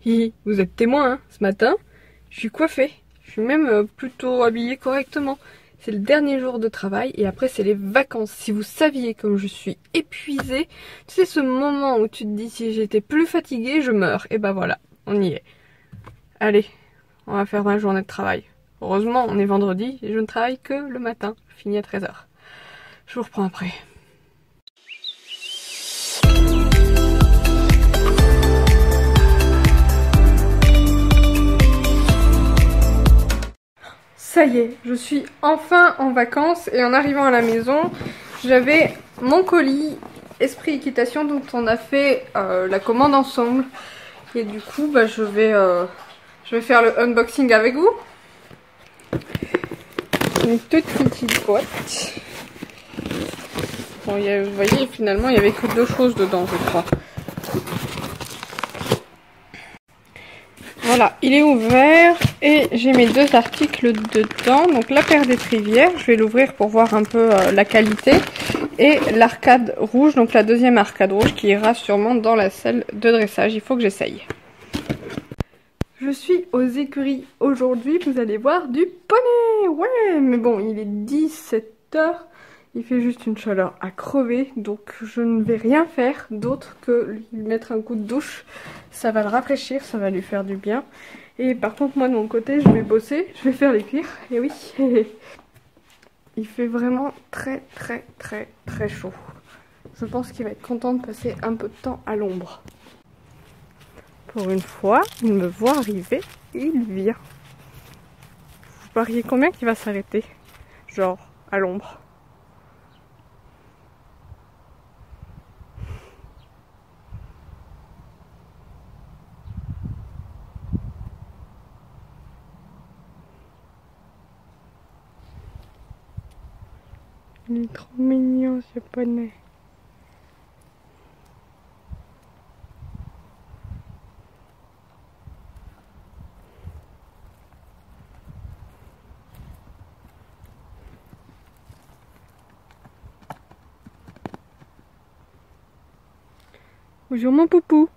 Hi, vous êtes témoin, hein, ce matin, je suis coiffée. Je suis même plutôt habillée correctement. C'est le dernier jour de travail et après c'est les vacances. Si vous saviez comme je suis épuisée, tu sais ce moment où tu te dis si j'étais plus fatiguée, je meurs. Et ben voilà, on y est. Allez, on va faire ma journée de travail. Heureusement, on est vendredi et je ne travaille que le matin. Je finis à 13 h. Je vous reprends après. Ça y est, je suis enfin en vacances et en arrivant à la maison, j'avais mon colis Esprit Équitation dont on a fait la commande ensemble. Et du coup, bah, je vais faire le unboxing avec vous. Une toute petite boîte. Bon, vous voyez, finalement, il n'y avait que 2 choses dedans, je crois. Voilà, il est ouvert et j'ai mes 2 articles dedans. Donc la paire d'étrivières, je vais l'ouvrir pour voir un peu la qualité. Et l'arcade rouge, donc la deuxième arcade rouge qui ira sûrement dans la salle de dressage. Il faut que j'essaye. Je suis aux écuries aujourd'hui, vous allez voir du poney. Ouais, mais bon, il est 17 h. Il fait juste une chaleur à crever, donc je ne vais rien faire d'autre que lui mettre un coup de douche. Ça va le rafraîchir, ça va lui faire du bien. Et par contre, moi de mon côté, je vais bosser, je vais faire les cuirs. Et oui, il fait vraiment très chaud. Je pense qu'il va être content de passer un peu de temps à l'ombre. Pour une fois, il me voit arriver et il vient. Vous pariez combien qu'il va s'arrêter? Genre, à l'ombre. Il est trop mignon ce poney. Bonjour mon poupou.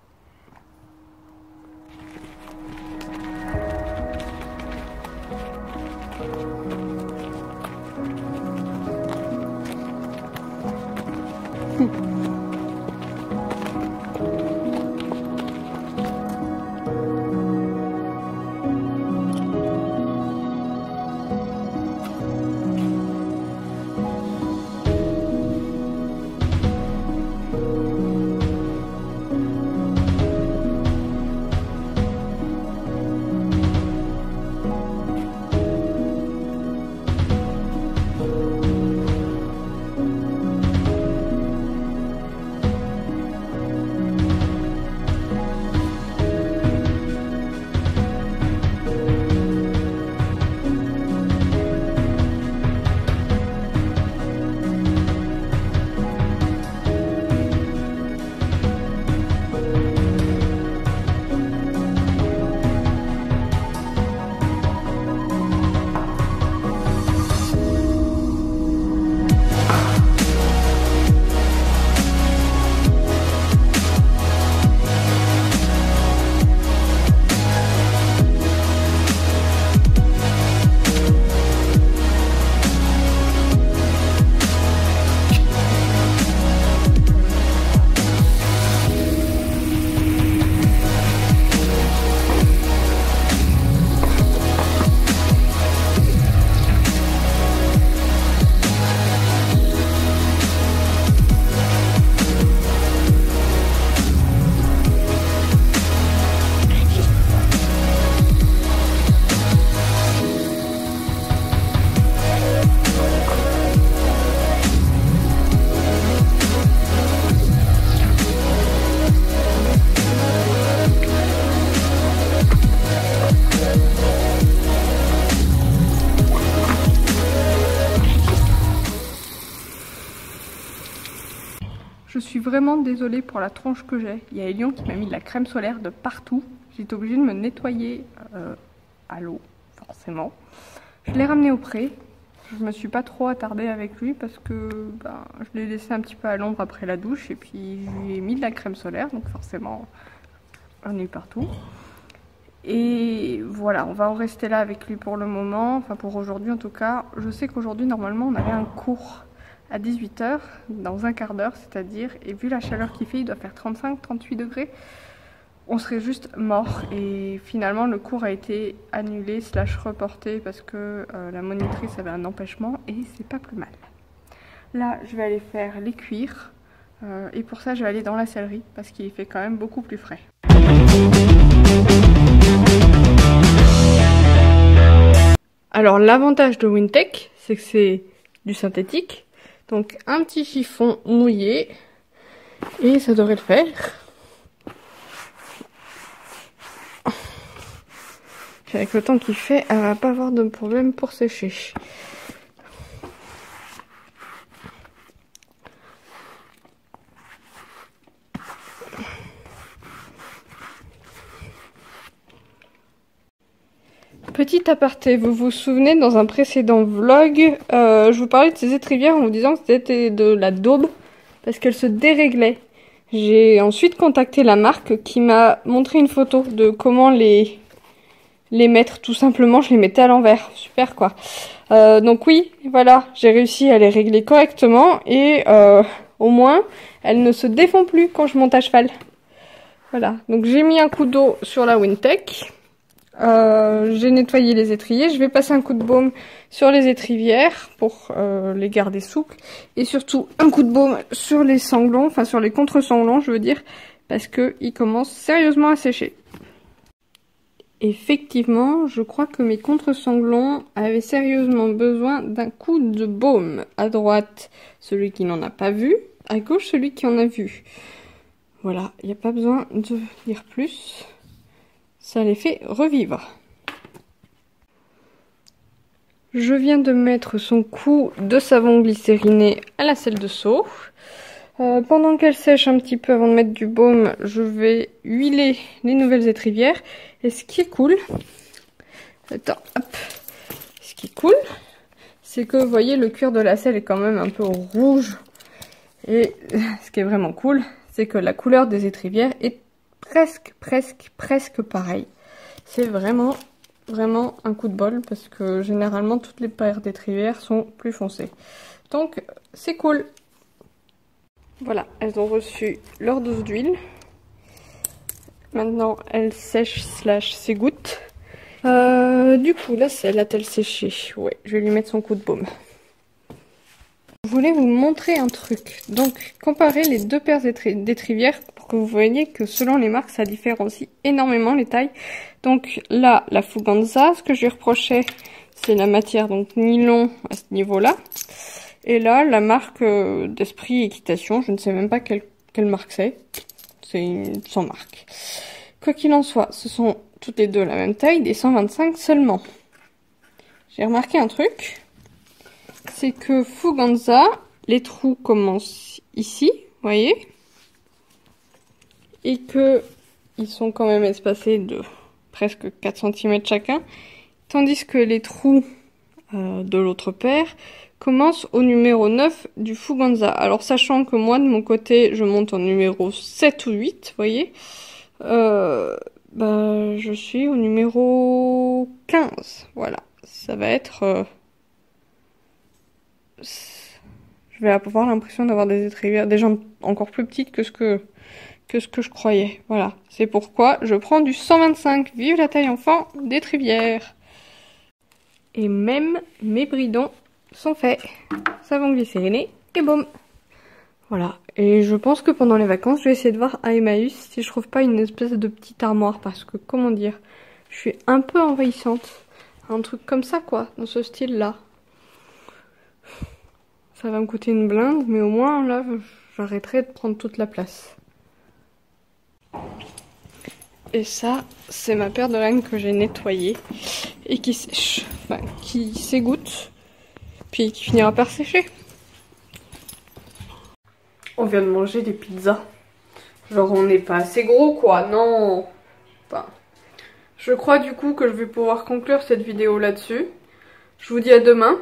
Je suis vraiment désolée pour la tronche que j'ai. Il y a Elion qui m'a mis de la crème solaire de partout. J'étais obligée de me nettoyer à l'eau, forcément. Je l'ai ramené au pré. Je me suis pas trop attardée avec lui parce que je l'ai laissé un petit peu à l'ombre après la douche et puis je lui ai mis de la crème solaire, donc forcément j'en ai eu partout. Et voilà, on va en rester là avec lui pour le moment, enfin pour aujourd'hui en tout cas. Je sais qu'aujourd'hui normalement on avait un cours à 18 h, dans un quart d'heure c'est-à-dire, et vu la chaleur qu'il fait, il doit faire 35-38 degrés, on serait juste mort. Et finalement le cours a été annulé / reporté parce que la monitrice avait un empêchement et c'est pas plus mal. Là je vais aller faire les cuirs et pour ça je vais aller dans la sellerie parce qu'il fait quand même beaucoup plus frais. Alors l'avantage de Wintec, c'est que c'est du synthétique, donc un petit chiffon mouillé et ça devrait le faire. Avec le temps qu'il fait, elle va pas avoir de problème pour sécher. Petit aparté, vous vous souvenez dans un précédent vlog, je vous parlais de ces étrivières en vous disant que c'était de la daube parce qu'elles se déréglaient. J'ai ensuite contacté la marque qui m'a montré une photo de comment les mettre, tout simplement je les mettais à l'envers, super quoi. Donc oui, voilà, j'ai réussi à les régler correctement et au moins elles ne se défont plus quand je monte à cheval. Voilà, donc j'ai mis un coup d'eau sur la Wintec. J'ai nettoyé les étriers, je vais passer un coup de baume sur les étrivières pour les garder souples et surtout un coup de baume sur les sanglons, enfin sur les contre-sanglons je veux dire, parce que ils commencent sérieusement à sécher. Effectivement, je crois que mes contre-sanglons avaient sérieusement besoin d'un coup de baume. À droite, celui qui n'en a pas vu, à gauche, celui qui en a vu. Voilà, il n'y a pas besoin de dire plus. Ça les fait revivre. Je viens de mettre son coup de savon glycériné à la selle de seau. Pendant qu'elle sèche un petit peu avant de mettre du baume, je vais huiler les nouvelles étrivières. Et ce qui est cool, c'est que vous voyez le cuir de la selle est quand même un peu rouge. Et ce qui est vraiment cool, c'est que la couleur des étrivières est presque pareil. C'est vraiment un coup de bol parce que généralement toutes les paires d'étrivières sont plus foncées. Donc c'est cool. Voilà, elles ont reçu leur dose d'huile. Maintenant elles sèchent / s'égouttent. Du coup la selle a-t-elle séché? Ouais, je vais lui mettre son coup de baume. Je voulais vous montrer un truc. Donc, comparez les deux paires d'étrivières pour que vous voyez que selon les marques, ça différencie énormément les tailles. Donc là, la Fuganza, ce que je lui reprochais, c'est la matière, donc nylon à ce niveau-là. Et là, la marque d'Esprit Équitation, je ne sais même pas quelle marque c'est. C'est sans marque. Quoi qu'il en soit, ce sont toutes les deux la même taille, des 125 seulement. J'ai remarqué un truc. C'est que Fuganza, les trous commencent ici, vous voyez, et que ils sont quand même espacés de presque 4 cm chacun, tandis que les trous de l'autre paire commencent au numéro 9 du Fuganza. Alors sachant que moi de mon côté je monte en numéro 7 ou 8, vous voyez, je suis au numéro 15, voilà, ça va être... je vais avoir l'impression d'avoir des étrivières, des jambes encore plus petites que ce que je croyais. Voilà, c'est pourquoi je prends du 125. Vive la taille enfant d'étrivière. Et même mes bridons sont faits. Savon glycériné et baume. Voilà, et je pense que pendant les vacances, je vais essayer de voir à Emmaüs si je trouve pas une espèce de petite armoire. Parce que, comment dire, je suis un peu envahissante. Un truc comme ça, quoi, dans ce style-là. Ça va me coûter une blinde, mais au moins, là, j'arrêterai de prendre toute la place. Et ça, c'est ma paire de laine que j'ai nettoyée et qui sèche, enfin, qui s'égoutte, puis qui finira par sécher. On vient de manger des pizzas. Genre, on n'est pas assez gros, quoi, non. Enfin, je crois du coup que je vais pouvoir conclure cette vidéo là-dessus. Je vous dis à demain,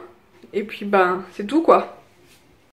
et puis, c'est tout, quoi.